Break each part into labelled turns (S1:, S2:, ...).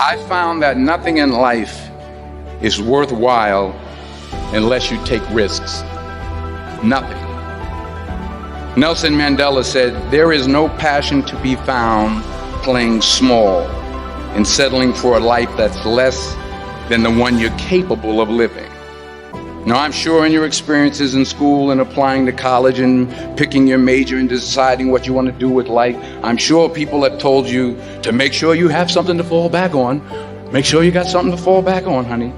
S1: I found that nothing in life is worthwhile unless you take risks. Nothing. Nelson Mandela said, "There is no passion to be found playing small and settling for a life that's less than the one you're capable of living." Now, I'm sure in your experiences in school and applying to college and picking your major and deciding what you want to do with life, I'm sure people have told you to make sure you have something to fall back on. Make sure you got something to fall back on, honey.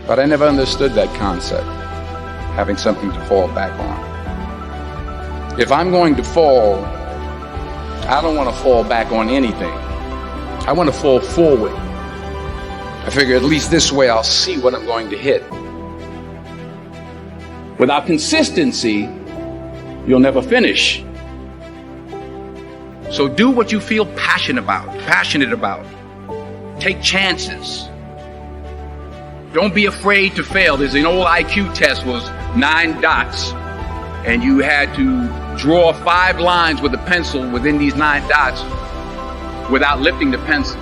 S1: But I never understood that concept, having something to fall back on. If I'm going to fall, I don't want to fall back on anything. I want to fall forward. I figure at least this way I'll see what I'm going to hit. Without consistency, you'll never finish. So do what you feel passionate about. Take chances. Don't be afraid to fail. There's an old IQ test, was 9 dots, and you had to draw 5 lines with a pencil within these 9 dots without lifting the pencil.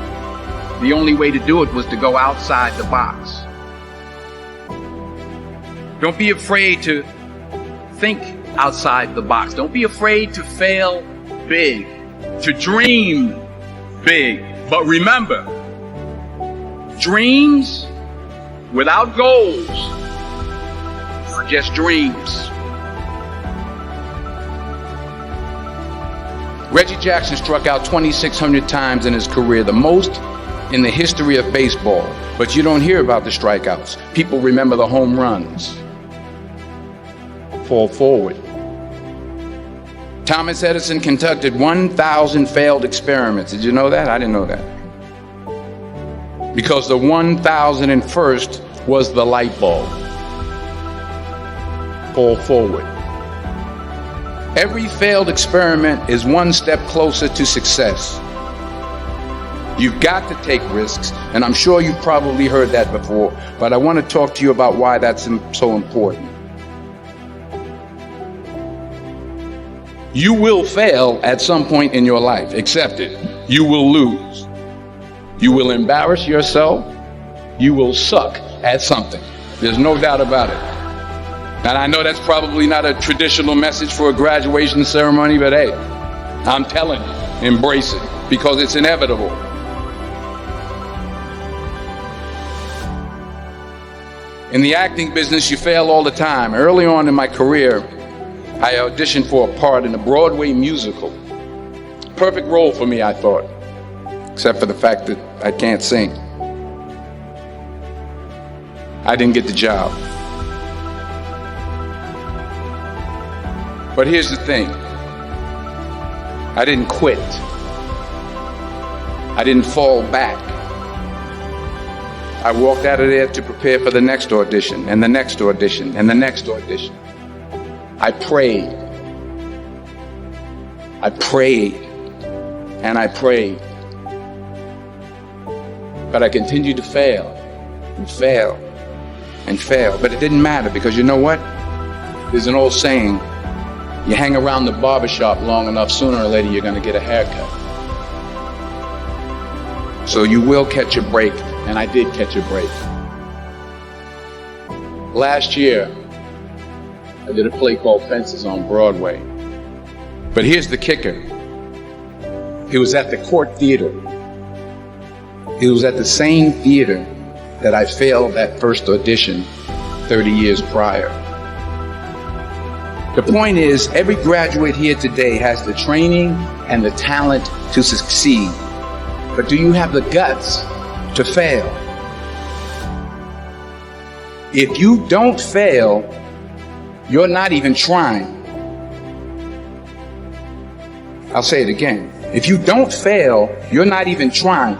S1: The only way to do it was to go outside the box. Don't be afraid to think outside the box. Don't be afraid to fail big, to dream big. But remember, dreams without goals are just dreams. Reggie Jackson struck out 2,600 times in his career, the most in the history of baseball. But you don't hear about the strikeouts. People remember the home runs. Fall forward. Thomas Edison conducted 1,000 failed experiments. Did you know that? I didn't know that. Because the 1,001st was the light bulb. Fall forward. Every failed experiment is one step closer to success. You've got to take risks, and I'm sure you've probably heard that before, but I want to talk to you about why that's so important. You will fail at some point in your life. Accept it. You will lose. You will embarrass yourself. You will suck at something. There's no doubt about it. And I know that's probably not a traditional message for a graduation ceremony, but hey, I'm telling you, embrace it, because it's inevitable. In the acting business, you fail all the time. Early on in my career, I auditioned for a part in a Broadway musical. Perfect role for me, I thought, except for the fact that I can't sing. I didn't get the job. But here's the thing. I didn't quit. I didn't fall back. I walked out of there to prepare for the next audition, and the next audition, and the next audition. I prayed. I prayed. And I prayed. But I continued to fail and fail and fail. But it didn't matter, because you know what? There's an old saying, you hang around the barbershop long enough, sooner or later you're going to get a haircut. So you will catch a break, and I did catch a break. Last year, I did a play called Fences on Broadway. But here's the kicker. It was at the Court Theater. It was at the same theater that I failed that first audition 30 years prior. The point is, every graduate here today has the training and the talent to succeed. But do you have the guts to fail? If you don't fail, you're not even trying. I'll say it again. If you don't fail, you're not even trying.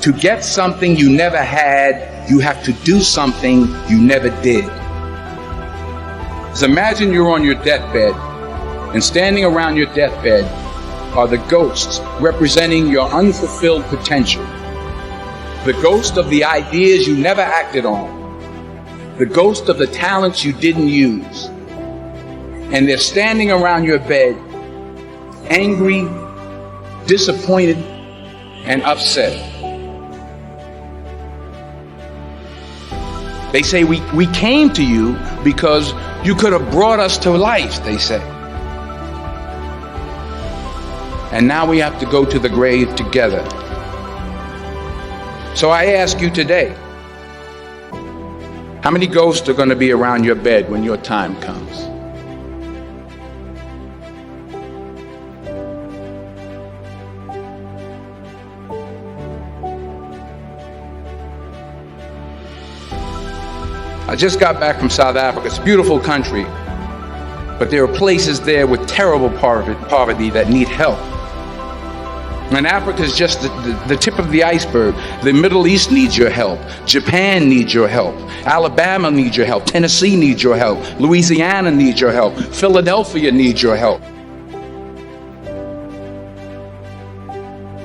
S1: To get something you never had, you have to do something you never did. So imagine you're on your deathbed, and standing around your deathbed are the ghosts representing your unfulfilled potential. The ghost of the ideas you never acted on. The ghost of the talents you didn't use. And they're standing around your bed, angry, disappointed, and upset. They say we came to you because you could have brought us to life, they say. And now we have to go to the grave together. So I ask you today, how many ghosts are going to be around your bed when your time comes? I just got back from South Africa. It's a beautiful country, but there are places there with terrible poverty that need help. And Africa is just the tip of the iceberg. The Middle East needs your help. Japan needs your help. Alabama needs your help. Tennessee needs your help. Louisiana needs your help. Philadelphia needs your help.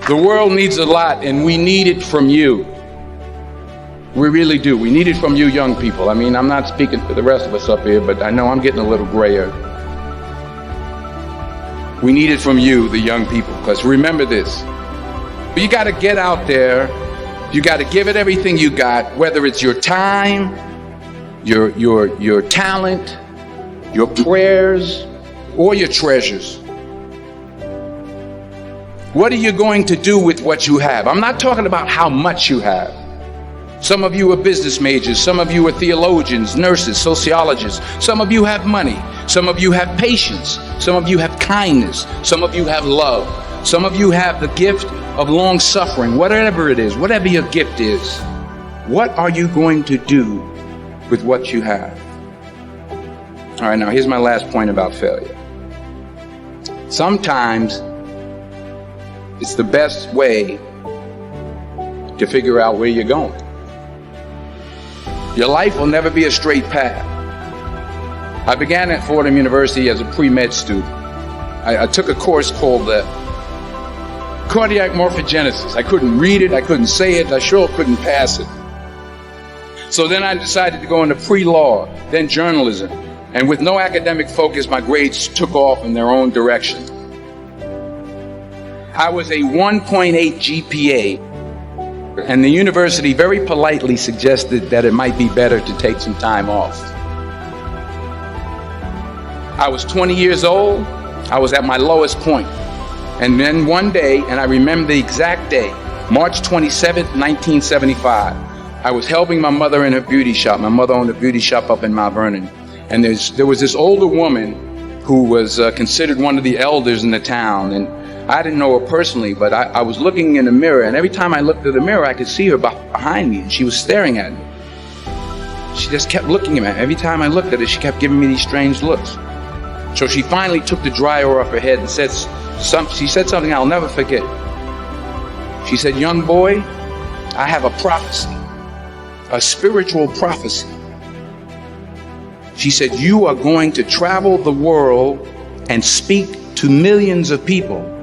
S1: The world needs a lot, and we need it from you. We really do. We need it from you young people. I mean, I'm not speaking for the rest of us up here, but I know I'm getting a little grayer. We need it from you, the young people, because remember this. You got to get out there. You got to give it everything you got, whether it's your time, your talent, your prayers, or your treasures. What are you going to do with what you have? I'm not talking about how much you have. Some of you are business majors. Some of you are theologians, nurses, sociologists. Some of you have money. Some of you have patience. Some of you have kindness. Some of you have love. Some of you have the gift of long suffering. Whatever it is, whatever your gift is, what are you going to do with what you have? All right, now here's my last point about failure. Sometimes it's the best way to figure out where you're going. Your life will never be a straight path. I began at Fordham University as a pre-med student. I took a course called cardiac morphogenesis. I couldn't read it, I couldn't say it, I sure couldn't pass it. So then I decided to go into pre-law, then journalism. And with no academic focus, my grades took off in their own direction. I was a 1.8 GPA. And the university very politely suggested that it might be better to take some time off. I was 20 years old. I was at my lowest point. And then one day, and I remember the exact day, March 27th, 1975, I was helping my mother in her beauty shop. My mother owned a beauty shop up in Mount Vernon. And there was this older woman who was considered one of the elders in the town. And I didn't know her personally, but I was looking in the mirror, and every time I looked at the mirror, I could see her behind me, and she was staring at me. She just kept looking at me. Every time I looked at her, she kept giving me these strange looks. So she finally took the dryer off her head and she said something I'll never forget. She said, "Young boy, I have a prophecy, a spiritual prophecy." She said, "You are going to travel the world and speak to millions of people."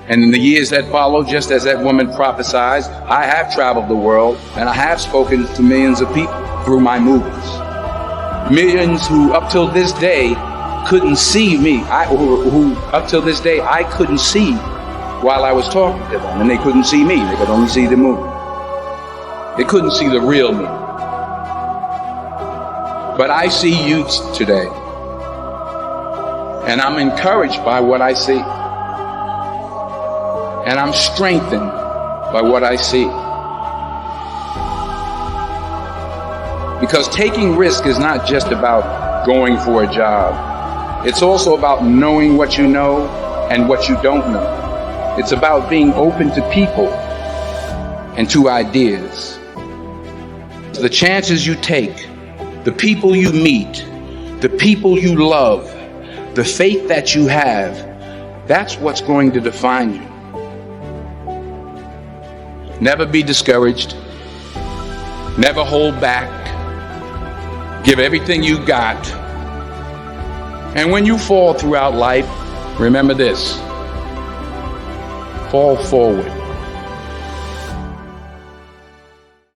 S1: And in the years that followed, just as that woman prophesied, I have traveled the world and I have spoken to millions of people through my movies. Millions who up till this day couldn't see me. Who up till this day I couldn't see while I was talking to them. And they couldn't see me. They could only see the movie. They couldn't see the real me. But I see you today. And I'm encouraged by what I see. And I'm strengthened by what I see. Because taking risk is not just about going for a job. It's also about knowing what you know and what you don't know. It's about being open to people and to ideas. The chances you take, the people you meet, the people you love, the faith that you have, that's what's going to define you. Never be discouraged. Never hold back. Give everything you got. And when you fall throughout life, remember this: fall forward.